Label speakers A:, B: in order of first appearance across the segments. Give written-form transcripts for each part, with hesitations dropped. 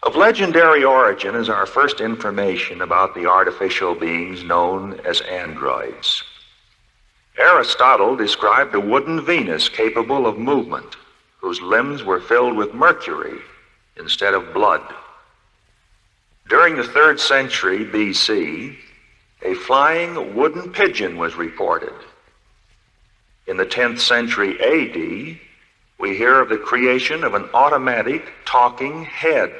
A: Of legendary origin is our first information about the artificial beings known as androids. Aristotle described a wooden Venus capable of movement, whose limbs were filled with mercury instead of blood. During the 3rd century BC, a flying wooden pigeon was reported. In the 10th century AD, we hear of the creation of an automatic talking head.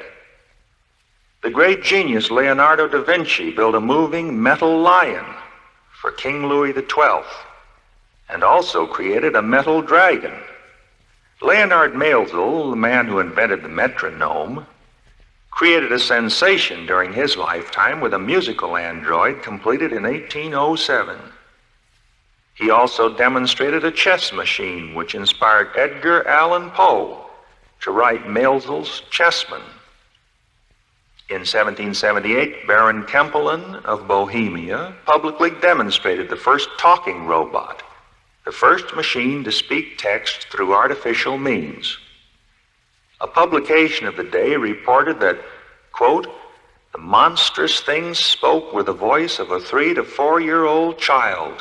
A: The great genius Leonardo da Vinci built a moving metal lion for King Louis XII and also created a metal dragon. Leonard Maelzel, the man who invented the metronome, created a sensation during his lifetime with a musical android completed in 1807. He also demonstrated a chess machine which inspired Edgar Allan Poe to write Maelzel's Chessman. In 1778, Baron Kempelen of Bohemia publicly demonstrated the first talking robot, the first machine to speak text through artificial means. A publication of the day reported that, quote, the monstrous thing spoke with the voice of a 3 to 4-year-old child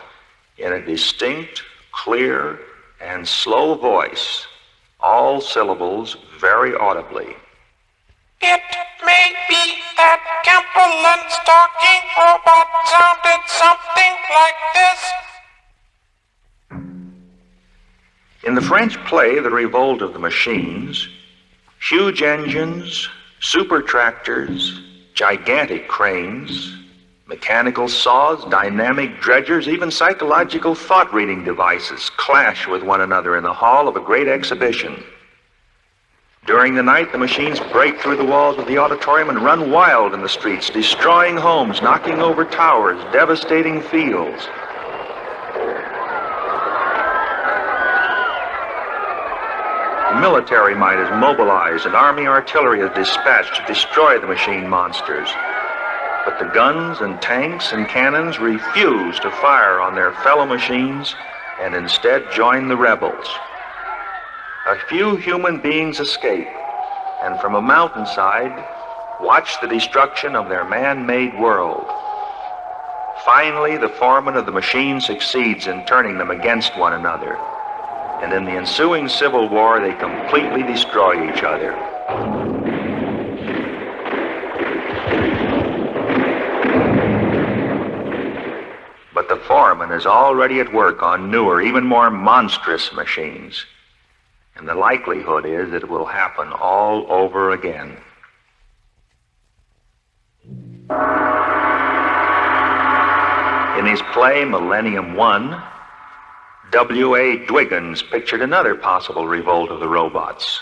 A: in a distinct, clear, and slow voice, all syllables very audibly.
B: It may be that Kempelen's talking robot sounded something like this.
A: In the French play, The Revolt of the Machines, huge engines, super tractors, gigantic cranes, mechanical saws, dynamic dredgers, even psychological thought-reading devices clash with one another in the hall of a great exhibition. During the night, the machines break through the walls of the auditorium and run wild in the streets, destroying homes, knocking over towers, devastating fields. Military might is mobilized and army artillery is dispatched to destroy the machine monsters. But the guns and tanks and cannons refuse to fire on their fellow machines and instead join the rebels. A few human beings escape and from a mountainside watch the destruction of their man-made world. Finally, the foreman of the machine succeeds in turning them against one another. And in the ensuing civil war, they completely destroy each other. But the foreman is already at work on newer, even more monstrous machines. And the likelihood is that it will happen all over again. In his play, Millennium 1, W.A. Dwiggins pictured another possible revolt of the robots.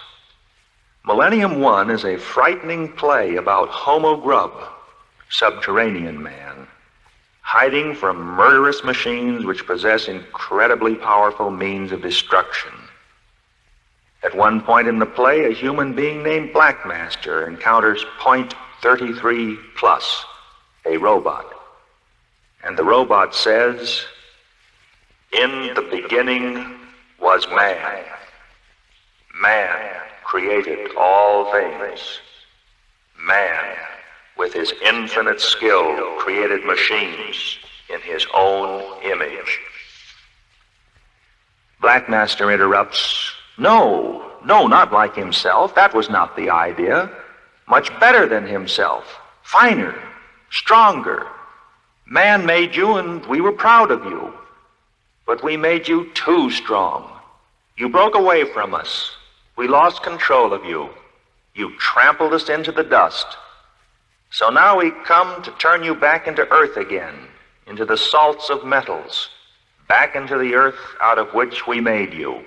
A: Millennium 1 is a frightening play about Homo Grub, subterranean man, hiding from murderous machines which possess incredibly powerful means of destruction. At one point in the play, a human being named Blackmaster encounters Point 33 Plus, a robot. And the robot says, "In the beginning was man. Man created all things. Man, with his infinite skill, created machines in his own image." Blackmaster interrupts, No, not like himself. That was not the idea. Much better than himself. Finer, stronger. Man made you and we were proud of you. But we made you too strong. You broke away from us. We lost control of you. You trampled us into the dust. So now we come to turn you back into earth again, into the salts of metals, back into the earth out of which we made you.